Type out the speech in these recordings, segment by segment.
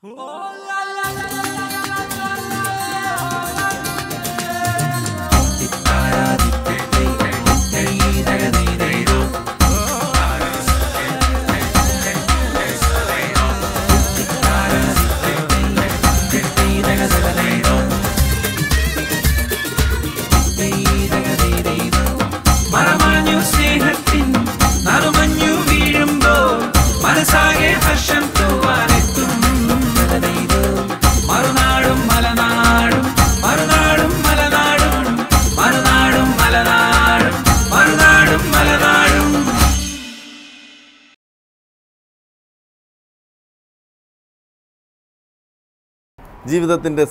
ജീവിതത്തിൻ്റെ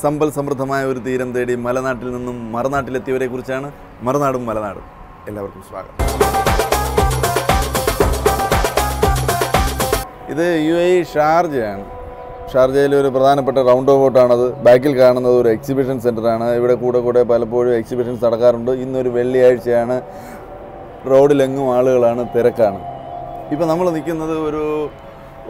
സമ്പൽ സമൃദ്ധമായ ഒരു തീരം തേടി മലനാട്ടിൽ നിന്നും മറുനാട്ടിലെത്തിയവരെ കുറിച്ചാണ് മറുനാടും മലനാടും. എല്ലാവർക്കും സ്വാഗതം. ഇത് UAE ഷാർജയാണ്. ഷാർജയിലെ ഒരു പ്രധാനപ്പെട്ട റൗണ്ട് ഓബോട്ടാണത്. ബാക്കിൽ കാണുന്നത് ഒരു എക്സിബിഷൻ സെൻ്ററാണ്. ഇവിടെ കൂടെ പലപ്പോഴും എക്സിബിഷൻസ് നടക്കാറുണ്ട്. ഇന്നൊരു വെള്ളിയാഴ്ചയാണ്. റോഡിലെങ്ങും ആളുകളാണ്, തിരക്കാണ്. ഇപ്പോൾ നമ്മൾ നിൽക്കുന്നത്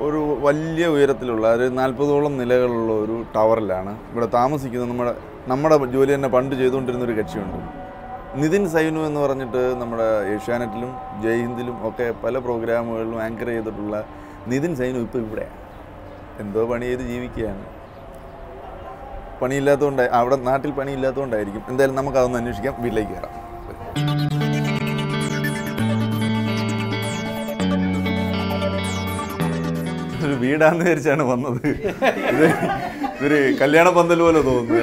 ഒരു വലിയ ഉയരത്തിലുള്ള ഒരു 40ഓളം നിലകളുള്ള ഒരു ടവറിലാണ്. ഇവിടെ താമസിക്കുന്ന നമ്മുടെ ജോലി തന്നെ പണ്ട് ചെയ്തുകൊണ്ടിരുന്നൊരു കക്ഷിയുണ്ട്. നിതിൻ സൈനു എന്ന് പറഞ്ഞിട്ട് നമ്മുടെ ഏഷ്യാനെറ്റിലും ജയ്ഹിന്ദിലും ഒക്കെ പല പ്രോഗ്രാമുകളിലും ആങ്കർ ചെയ്തിട്ടുള്ള നിതിൻ സൈനു ഇപ്പോൾ ഇവിടെയാണ്. എന്തോ പണി ചെയ്ത് ജീവിക്കുകയാണ്. പണിയില്ലാത്തതുകൊണ്ട്, അവിടെ നാട്ടിൽ പണിയില്ലാത്തതുകൊണ്ടായിരിക്കും. എന്തായാലും നമുക്കതൊന്ന് അന്വേഷിക്കാം. വീട്ടിലേക്ക് കയറാം. ഒരു വീടാന്ന് വിചാരിച്ചാണ് വന്നത്. ഇതൊരു കല്യാണ പന്തൽ പോലെ തോന്നുന്നു.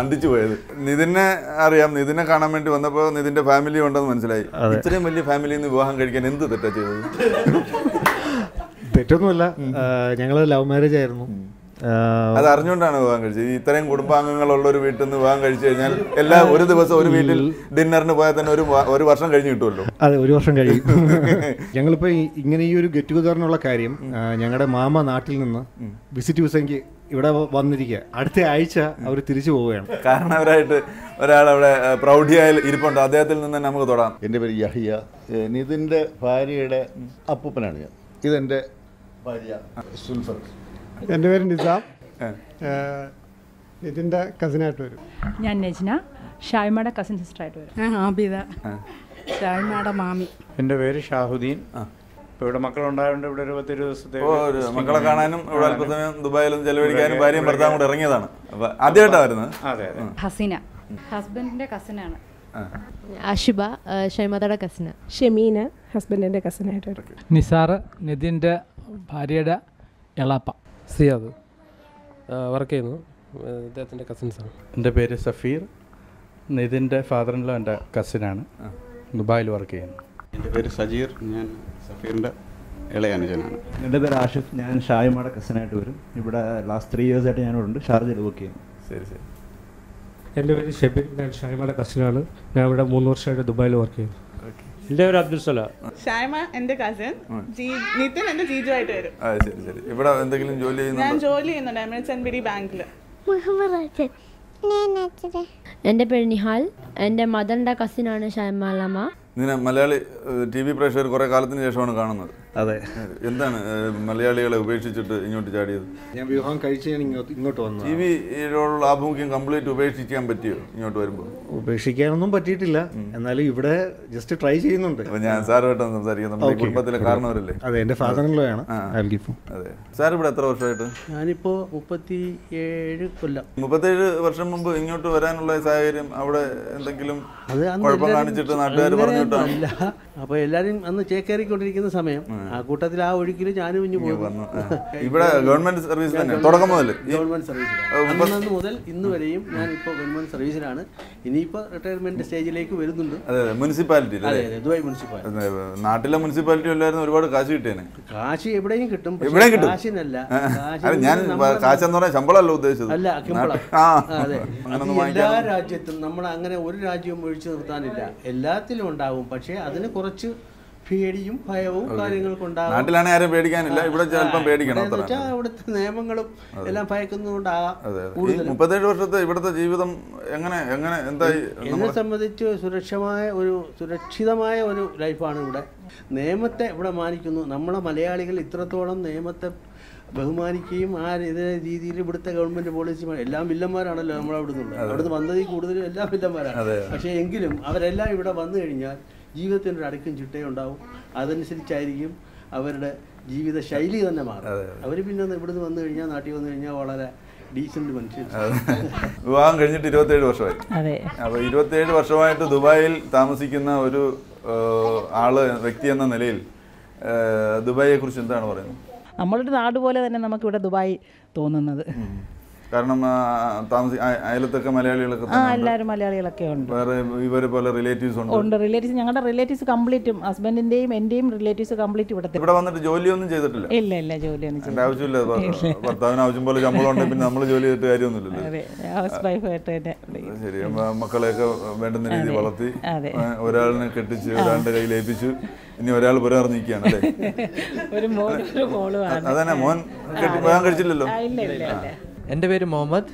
അന്തിച്ചു പോയത്. നിതിനെ അറിയാം. നിതിനെ കാണാൻ വേണ്ടി വന്നപ്പോൾ നിതിന്റെ ഫാമിലി ഉണ്ടെന്ന് മനസ്സിലായി. ഇത്രയും വലിയ ഫാമിലിയിൽ നിന്ന് വിവാഹം കഴിക്കാൻ എന്ത് തെറ്റാ ചെയ്തത്? തെറ്റൊന്നുമല്ല, ഞങ്ങൾ ലവ് മാരേജ് ആയിരുന്നു. അത് അറിഞ്ഞുകൊണ്ടാണ് വിവാഹം കഴിച്ചത്. ഇത്രയും കുടുംബാംഗങ്ങളുള്ള ഒരു വീട്ടിൽ നിന്ന് വിവാഹം കഴിച്ചു കഴിഞ്ഞാൽ ഒരു ദിവസം ഒരു വീട്ടിൽ ഡിന്നറിന് പോയാൽ തന്നെ ഒരു വർഷം കഴിഞ്ഞ് കിട്ടുമല്ലോ. അതെ, ഒരു വർഷം കഴിയും. ഞങ്ങളിപ്പോൾ ഇങ്ങനെ ഈ ഒരു ഗെറ്റ് ടുഗദറിനുള്ള കാര്യം, ഞങ്ങളുടെ മാമ നാട്ടിൽ നിന്ന് വിസിറ്റ് വിസയ്ക്ക് ഇവിടെ വന്നിരിക്കുക. അടുത്ത ആഴ്ച അവർ തിരിച്ചു പോവുകയാണ്. കാരണവരായിട്ട് ഒരാളവിടെ പ്രൗഢിയായി ഇരിപ്പുണ്ട്. അദ്ദേഹത്തിൽ നിന്ന് തന്നെ നമുക്ക് തൊടാം. എൻ്റെ പേര് യഹിയ. നിതിൻ്റെ ഭാര്യയുടെ അപ്പൂപ്പനാണ് ഞാൻ. ഇതെൻ്റെ ഭാര്യ സുൽഫർ. എൻ്റെ പേര് നിസാം. ഇതിൻ്റെ കസിനായിട്ട് വരും. ഞാൻ നജ്ന, ഷായ്മയുടെ കസിൻ സിസ്റ്ററായിട്ട് വരും. ആബിദ, ഷായ്മയുടെ മാമി. എൻ്റെ പേര് ഷാഹുദ്ദീൻ. ഇപ്പോൾ ഇവിടെ മക്കളുണ്ടായതുകൊണ്ട് ഇവിടെ ഒരു 10 ദിവസത്തെ മക്കളെ കാണാനും ഇവിടെ അല്പസമയം ദുബായിലൊന്നും ചെലവഴിക്കാനും ഭാര്യയും ഭർത്താവും കൂടെ ഇറങ്ങിയതാണ്. അപ്പോൾ ആദ്യമായിട്ടാണ് വരുന്നത്. അതെ. ഹസീന ഹസ്ബൻഡിൻ്റെ കസിനാണ്. അഷിബ, ഷൈമതയുടെ കസിന്. ഷെമീന, ഹസ്ബൻഡിൻ്റെ കസിനായിട്ട് വരും. നിസാർ, നിതിൻ്റെ ഭാര്യയുടെ എളാപ്പ. സിയാദ് വർക്ക് ചെയ്യുന്നു, ഇദ്ദേഹത്തിൻ്റെ കസിൻസാണ്. എൻ്റെ പേര് സഫീർ. നിതിൻ്റെ ഫാദറിൻ്റെ എൻ്റെ കസിനാണ്, ദുബായിൽ വർക്ക് ചെയ്യുന്നു. എൻ്റെ പേര് സജീർ. ഞാൻ സഫീറിൻ്റെ ഇളയ അനുജനാണ്. എൻ്റെ പേര് ആഷിഫ്. ഞാൻ ഷായ്മയുടെ കസിനായിട്ട് വരും. ഇവിടെ ലാസ്റ്റ് 3 years ആയിട്ട് ഞാൻ ഇവിടെ ഉണ്ട്. ഷാർജയിൽ വർക്ക് ചെയ്യുന്നു. ശരി. എൻ്റെ പേര് ഷെബിൻ. ഞാൻ ഷായ്മയുടെ കസിനാണ്. ഞാൻ ഇവിടെ 3 വർഷമായിട്ട് ദുബായിൽ വർക്ക് ചെയ്യുന്നു. എൻ്റെ പേര് അബ്ദുൽ സലാം. ഷായ്മ എൻ്റെ കസിൻ. നിതിൻ എൻ്റെ ജീജു ആയിട്ട് വരും. ശരി. ഇവിടെ എന്തെങ്കിലും ജോലി ചെയ്യുന്നു? ഞാൻ ജോലി ചെയ്യുന്നുണ്ട് എമിറേറ്റ്സ് ആൻഡ് ബിരി ബാങ്കിൽ. എൻ്റെ പേര് നിഹാൽ. എൻ്റെ മദറിൻ്റെ കസിനാണ് ഷൈമാലമ്മ. ഇതിനെ മലയാളി TV പ്രേക്ഷകർ കുറേ കാലത്തിന് ശേഷമാണ് കാണുന്നത്. അതെ. എന്താണ് മലയാളികളെ ഉപേക്ഷിച്ചിട്ട് ഇങ്ങോട്ട് ചാടിയത്? ഞാൻ വിവാഹം കഴിച്ച് ഞാൻ ഇങ്ങോട്ട് വന്നു. TVയോടുള്ള ആഭിമുഖ്യം കംപ്ലീറ്റ് ഉപേക്ഷിക്കാൻ പറ്റിയോ ഇങ്ങോട്ട് വരുമ്പോൾ? ഉപേക്ഷിക്കാനൊന്നും പറ്റിയിട്ടില്ല, എന്നാലും ഇവിടെ ജസ്റ്റ് ട്രൈ ചെയ്യുന്നുണ്ട്. അപ്പോൾ ഞാൻ സാറുമായിട്ടാണ് സംസാരിക്കുന്നത്. നമ്മുടെ കുടുംബത്തിലെ കാരണവരല്ലേ? അതെ, എൻ്റെ ഫാദറിലാണ്. അതെ. സാർ ഇവിടെ എത്ര വർഷമായിട്ട്? ഞാനിപ്പോൾ 37 കൊല്ലം. 37 വർഷം മുമ്പ് ഇങ്ങോട്ട് വരാനുള്ള സാഹചര്യം അവിടെ എന്തെങ്കിലും കുഴപ്പം കാണിച്ചിട്ട് നാട്ടുകാർ പറഞ്ഞിട്ടോ? അല്ല, അപ്പോൾ എല്ലാവരും അന്ന് ചേക്കേറിക്കൊണ്ടിരിക്കുന്ന സമയം ആ കൂട്ടത്തിൽ ആ ഒഴുക്കിൽ ഞാനും ഇഞ്ഞു പോകുന്നു. ഇവിടെ ഗവൺമെന്റ് സർവീസ് തന്നെ തുടക്കം മുതൽ? ഗവൺമെന്റ് സർവീസിലാണ്. അന്ന് മുതൽ ഇന്ന് വരെയും ഞാൻ ഇപ്പോൾ ഗവൺമെന്റ് സർവീസിലാണ്. ഇനിയിപ്പോൾ റിട്ടയർമെന്റ് സ്റ്റേജിലേക്ക് വരുന്നുണ്ട്. അതെ, മുനിസിപ്പാലിറ്റി. അതെ, ദുബായ് മുനിസിപ്പാലിറ്റി. നാട്ടിലെ മുനിസിപ്പാലിറ്റി എല്ലാവരും ഒരുപാട് കാശ് കിട്ടിയേനെ. കാശ് എവിടെയും കിട്ടും. കാശിനല്ല, ഞാൻ കാശെന്ന് പറഞ്ഞാൽ ശമ്പളമല്ല ഉദ്ദേശിച്ചത്. അല്ല, അതെ. എല്ലാ രാജ്യത്തും നമ്മൾ അങ്ങനെ ഒരു രാജ്യവും ഒഴിച്ചു നിർത്താനില്ല. എല്ലാത്തിലും ഉണ്ടാവും. പക്ഷേ അതിന് കുറച്ച് പേടിയും ഭയവും കാര്യങ്ങളൊക്കെ ഉണ്ടാകും. നാട്ടിലാണെങ്കിൽ ആരും പേടിക്കാനില്ല, ഇവിടെ ചിലപ്പം പേടിക്കണം. അവിടുത്തെ നിയമങ്ങളും എല്ലാം ഭയക്കുന്നതുകൊണ്ടാകാം. 37 വർഷത്തെ ഇവിടുത്തെ ജീവിതം എങ്ങനെ എന്തായി? എന്നെ സംബന്ധിച്ച് സുരക്ഷിതമായ ഒരു ലൈഫാണ് ഇവിടെ. നിയമത്തെ ഇവിടെ മാനിക്കുന്നു. നമ്മളെ മലയാളികൾ ഇത്രത്തോളം നിയമത്തെ ബഹുമാനിക്കുകയും ഇതേ രീതിയിൽ ഇവിടുത്തെ ഗവൺമെൻറ് പോളിസി എല്ലാം വില്ലന്മാരാണല്ലോ അവിടുന്ന് വന്നതിൽ കൂടുതലും എല്ലാം വില്ലന്മാരാണ്. പക്ഷേ എങ്കിലും അവരെല്ലാം ഇവിടെ വന്നു കഴിഞ്ഞാൽ ജീവിതത്തിൻ്റെ ഒരു അടുക്കും ചിട്ടയും ഉണ്ടാവും. അതനുസരിച്ചായിരിക്കും അവരുടെ ജീവിത ശൈലി തന്നെ മാറും. അവർ പിന്നെ ഇവിടുന്ന് വന്നു കഴിഞ്ഞാൽ, നാട്ടിൽ വന്നു കഴിഞ്ഞാൽ വളരെ ഡീസൻറ്റ് മനുഷ്യർ. വിവാഹം കഴിഞ്ഞിട്ട് 27 വർഷമായി. അപ്പോൾ 27 വർഷമായിട്ട് ദുബായിൽ താമസിക്കുന്ന ഒരു വ്യക്തി എന്ന നിലയിൽ ദുബായിയെ കുറിച്ച് എന്താണ് പറയുന്നത്? നമ്മളൊരു നാട് പോലെ തന്നെ നമുക്കിവിടെ ദുബായ് തോന്നുന്നത്. കാരണം അയലത്തൊക്കെ മലയാളികളൊക്കെ എല്ലാവരും മലയാളികളൊക്കെ ഉണ്ട്. വേറെ ഇവരെ പോലെ റിലേറ്റീവ്സ് ഉണ്ട്. റിലേറ്റീവ്സ്, ഞങ്ങളുടെ റിലേറ്റീവ്സ് കംപ്ലീറ്റും ഹസ്ബൻഡിന്റെയും എന്റെയും റിലേറ്റീവ്സ് കംപ്ലീറ്റ് ഇവിടെ വന്നിട്ട് ജോലിയൊന്നും ചെയ്തിട്ടില്ല. ഇല്ല ജോലിയൊന്നും ചെയ്തില്ല. ആവശ്യമില്ല. ഭർത്താവിന് ആവശ്യം പോലെ ശമ്പളം ഉണ്ടെങ്കിൽ പിന്നെ നമ്മൾ ജോലി ചെയ്തിട്ട് കാര്യമൊന്നുമില്ലല്ലോ. ഹൗസ് വൈഫായിട്ട് തന്നെ. ശരി. മക്കളെയൊക്കെ വേണ്ടുന്ന രീതിയിൽ വളർത്തി ഒരാളിനെ കെട്ടിച്ച് ഒരാളുടെ കയ്യിൽ ഏൽപ്പിച്ചു. ഇനി ഒരാൾ പുററിഞ്ഞിരിക്കുകയാണ് അല്ലേ? അതന്നെ. മോൻ വിവാഹം കഴിച്ചില്ലല്ലോ. എൻ്റെ പേര് മുഹമ്മദ്.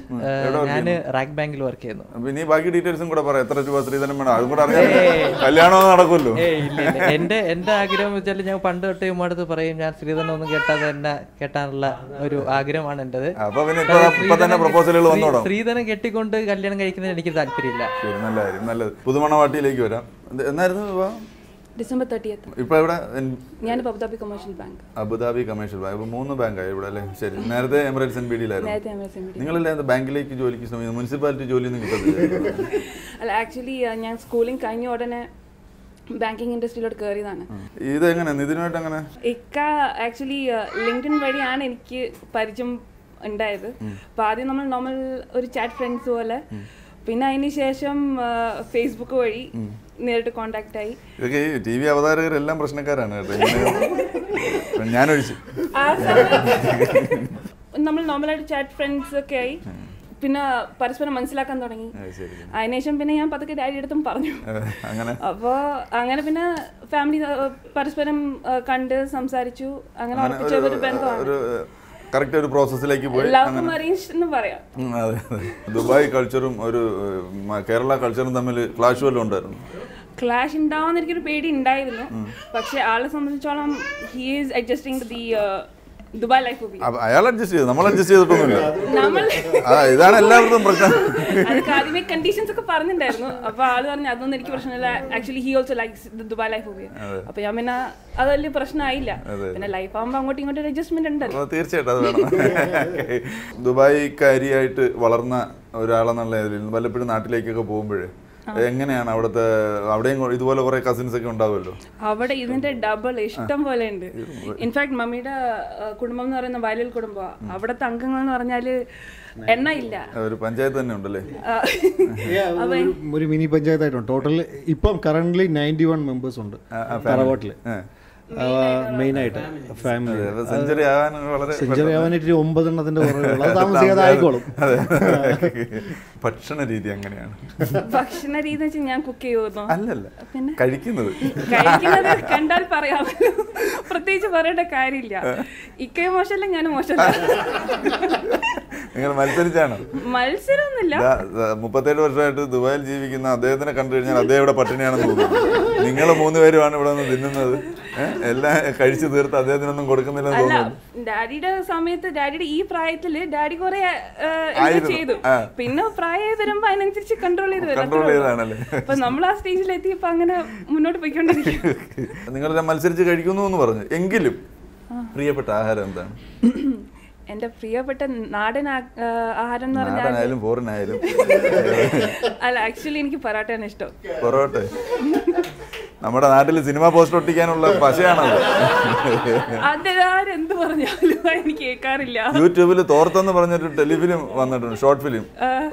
ഞാൻ റാക്ക് ബാങ്കിൽ വർക്ക് ചെയ്യുന്നു. പിന്നെ ബാക്കി ഡീറ്റെയിൽസും കൂടെ പറയാം. എത്ര രൂപ സ്ത്രീധനം വേണം അതും കൂടെ അറിയാം. കല്യാണം നടക്കുമല്ലോ. എൻ്റെ ആഗ്രഹം വെച്ചാൽ ഞാൻ പണ്ട് തൊട്ടേ ഉമ്മടുത്ത് പറയും, ഞാൻ സ്ത്രീധനം ഒന്നും കെട്ടാനുള്ള ഒരു ആഗ്രഹമാണ് എൻ്റെത്. സ്ത്രീധനം കെട്ടിക്കൊണ്ട് കല്യാണം കഴിക്കുന്നതിന് എനിക്ക് താല്പര്യമില്ല. നല്ല കാര്യം, നല്ലത്. പുതുമണവാട്ടിയിലേക്ക് വരാം. എന്നായിരുന്നു December 30th. ഇപ്പോൾ ഇവിടെ ഞാൻ Abu Dhabi commercial bank. Abu Dhabi commercial bank. 3 ബാങ്കായി ഇവിടെ അല്ലേ? ശരി. നേരത്തെ എമിറേറ്റ്സ് NBDയിലായിരുന്നു. നിങ്ങളല്ലേ ബാങ്കിലേക്ക് ജോലിക്ക് ശ്രമിക്കുന്നത്? മുനിസിപ്പാലിറ്റി ജോലിയൊന്നും കിട്ടത്തില്ല? അല്ല, ആക്ച്വലി ഞാൻ സ്കൂളിംഗ് കഴിഞ്ഞ ഉടനെ ബാങ്കിങ് ഇൻഡസ്ട്രിയിലോട്ട് കയറിയതാണ്. ഇതെങ്ങനെ നിതിനുമായിട്ട് അങ്ങനെ? ആക്ച്വലി ലിങ്ക്ഡിൻ വഴിയാണ് എനിക്ക് പരിചയം ഉണ്ടായത്. അപ്പോൾ ആദ്യം നമ്മൾ നോർമൽ ഒരു ചാറ്റ് ഫ്രണ്ട്സ് പോലെ, പിന്നെ അതിന് ശേഷം ഫേസ്ബുക്ക് വഴി നേരിട്ട് കോണ്ടാക്ട് ആയി. ഇതൊക്കെ ഈ TV അവതാരകരെല്ലാം പ്രശ്നക്കാരാണ് കേട്ടോ, ഞാനൊഴിച്ച്. നമ്മൾ നോർമലായിട്ട് ചാറ്റ് ഫ്രണ്ട്സ് ഒക്കെ ആയി, പിന്നെ പരസ്പരം മനസ്സിലാക്കാൻ തുടങ്ങി. അതിനുശേഷം പിന്നെ ഞാൻ പതുക്കെ ഡാഡി അടുത്തും പറഞ്ഞു. അപ്പോൾ അങ്ങനെ പിന്നെ ഫാമിലി പരസ്പരം കണ്ട് സംസാരിച്ചു. അങ്ങനെ ഉറപ്പിച്ച ഒരു ബന്ധമാണ്. കറക്റ്റ് ഒരു പ്രോസസ്സിലേക്ക് പോയി. ദുബായ് കൾച്ചറും ഒരു കേരള കൾച്ചറും തമ്മിൽ ക്ലാഷ് വല്ലതും ഉണ്ടായിരുന്നു? ക്ലാഷ് ഉണ്ടാവുന്ന എനിക്കൊരു പേടി ഉണ്ടായിരുന്നു. പക്ഷെ ആളെ സംബന്ധിച്ചോളം he is adjusting to the Dubai life. അയാൾ അഡ്ജസ്റ്റ് ചെയ്തു, നമ്മൾ അഡ്ജസ്റ്റ് ചെയ്തിട്ടൊന്നുമില്ല. ഇതാണ് എല്ലാവർക്കും പ്രശ്നം. അതൊക്കെ ആദ്യമേ കണ്ടീഷൻസ് ഒക്കെ പറഞ്ഞിട്ടുണ്ടായിരുന്നു. അപ്പൊ ആള് പറഞ്ഞു അതൊന്നും എനിക്ക് പ്രശ്നമില്ല, actually he also likes Dubai life. അപ്പൊ ഞാൻ പിന്നെ അത് വലിയ പ്രശ്നമായില്ല. പിന്നെ ലൈഫ് ആകുമ്പോൾ അങ്ങോട്ടും ഇങ്ങോട്ടും ഒരു അഡ്ജസ്റ്റ്മെന്റ് ഉണ്ടല്ലോ. തീർച്ചയായിട്ടും അത് വേണം. ദുബായിക്കാരിയായിട്ട് വളർന്ന ഒരാളെന്നുള്ള വല്ലപ്പോഴും നാട്ടിലേക്കൊക്കെ പോകുമ്പോഴേ എങ്ങനെയാണ് അവിടെയും ഇതുപോലെ കുറെ കസിൻസ് ഒക്കെ ഉണ്ടാവുമല്ലോ? അവിടെ ഇതിന്റെ ഡബിൾ ഇഷ്ടം പോലെ ഉണ്ട്. ഇൻഫാക്ട് മമ്മിയുടെ കുടുംബം എന്ന് പറയുന്ന വയലിൽ കുടുംബം. അവിടുത്തെ അംഗങ്ങൾ എന്ന് പറഞ്ഞാല് എണ്ണ ഇല്ല. ഒരു പഞ്ചായത്ത് തന്നെ ഉണ്ടല്ലേ? ഒരു മിനി പഞ്ചായത്തായിട്ടുണ്ട്. ടോട്ടൽ ഇപ്പം കറന്റ് 91 മെമ്പേഴ്സ് ഉണ്ട് തറവാട്ടില്. മെയിനായിട്ട് ഫാമിലി സെഞ്ചുറി ആവാനായിട്ട് 9 എണ്ണത്തിന്റെ താമസിക്കാതെ ആയിക്കോളും. ഭക്ഷണ രീതി അങ്ങനെയാണ്. ഭക്ഷണ രീതി വെച്ചാൽ ഞാൻ കുക്ക് ചെയ്യുന്നു. അല്ലല്ല, പിന്നെ കഴിക്കുന്നത് കണ്ടാൽ പറയാമല്ലോ, പ്രത്യേകിച്ച് പറയേണ്ട കാര്യമില്ല. ഇക്കയും മോശമല്ല, ഞാനും മോശമല്ല. നിങ്ങൾ മത്സരിച്ചാണ്? മത്സരമൊന്നുമില്ല. 37 വർഷമായിട്ട് ദുബായിൽ ജീവിക്കുന്ന അദ്ദേഹത്തിനെ കണ്ടു കഴിഞ്ഞാൽ അദ്ദേഹം ഇവിടെ പട്ടിണിയാണെന്ന് തോന്നുന്നു. നിങ്ങൾ 3 പേരുമാണ് ഇവിടെ നിന്ന് തിന്നുന്നത്. എല്ലാം കഴിച്ചു തീർത്ത് അദ്ദേഹത്തിനൊന്നും കൊടുക്കുന്നില്ലെന്ന് തോന്നുന്നു. ഡാഡിയുടെ സമയത്ത്, ഡാഡിയുടെ ഈ പ്രായത്തില് ഡാഡി കുറെ ചെയ്തു. പിന്നെ പ്രായം വരുമ്പോ അതിനനുസരിച്ച് കൺട്രോൾ ചെയ്താണല്ലേ. അപ്പൊ നമ്മൾ ആ സ്റ്റേജിലെത്തിയപ്പോ അങ്ങനെ മുന്നോട്ട് പോയിക്കൊണ്ടിരിക്കും. നിങ്ങൾ മത്സരിച്ച് കഴിക്കുന്നു എന്ന് പറഞ്ഞു. എങ്കിലും പ്രിയപ്പെട്ട ആഹാരം എന്താണ്? എന്റെ പ്രിയപ്പെട്ട നാടൻ ആഹാരം എന്ന് പറഞ്ഞാലും ഫോറിനായാലും അല്ല, ആക്ച്വലി എനിക്ക് പൊറോട്ടയാണ് ഇഷ്ടം. പൊറോട്ട നമ്മുടെ നാട്ടിൽ സിനിമ പോസ്റ്റർ ഒട്ടിക്കാനുള്ള പശയാണത്. അതെന്ത് പറഞ്ഞാലും എനിക്ക് കേൾക്കാറില്ല. യൂട്യൂബിൽ തോർത്തെന്ന് പറഞ്ഞൊരു ടെലിഫിലിം വന്നിട്ടുണ്ട്, ഷോർട്ട് ഫിലിം.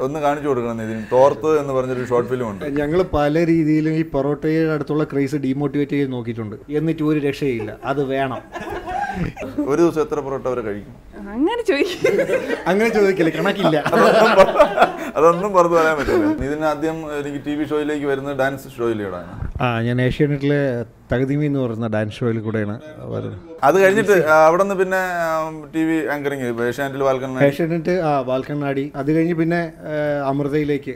ഒന്ന് കാണിച്ചു കൊടുക്കണം ഇതിന്. തോർത്ത് എന്ന് പറഞ്ഞൊരു ഷോർട്ട് ഫിലിം ഉണ്ട്. ഞങ്ങൾ പല രീതിയിലും ഈ പൊറോട്ടയുടെ അടുത്തുള്ള ക്രൈസ് ഡീമോട്ടിവേറ്റ് ചെയ്ത് നോക്കിയിട്ടുണ്ട്. എന്നിട്ട് ഒരു രക്ഷയില്ല, അത് വേണം. ഒരു ദിവസം എത്ര പൊറോട്ട വരെ കഴിക്കും? അങ്ങനെ ചോദിക്കില്ല, കണക്കില്ല. അതൊന്നും പുറത്ത് പറയാൻ പറ്റില്ല. ഇതിന് ആദ്യം എനിക്ക് TV ഷോയിലേക്ക് വരുന്നത് ഡാൻസ് ഷോയിലൂടെയാണ്. ഞാൻ ഏഷ്യാനെറ്റിലെ തകതിമി എന്ന് പറയുന്ന ഡാൻസ് ഷോയിൽ കൂടെയാണ് വരുന്നത്. അത് കഴിഞ്ഞിട്ട് അവിടെ നിന്ന് പിന്നെ TV ആങ്കറിങ് ഏഷ്യാനെറ്റ് വാൽക്കണ്ണാടി. അത് കഴിഞ്ഞ് പിന്നെ അമൃതയിലേക്ക്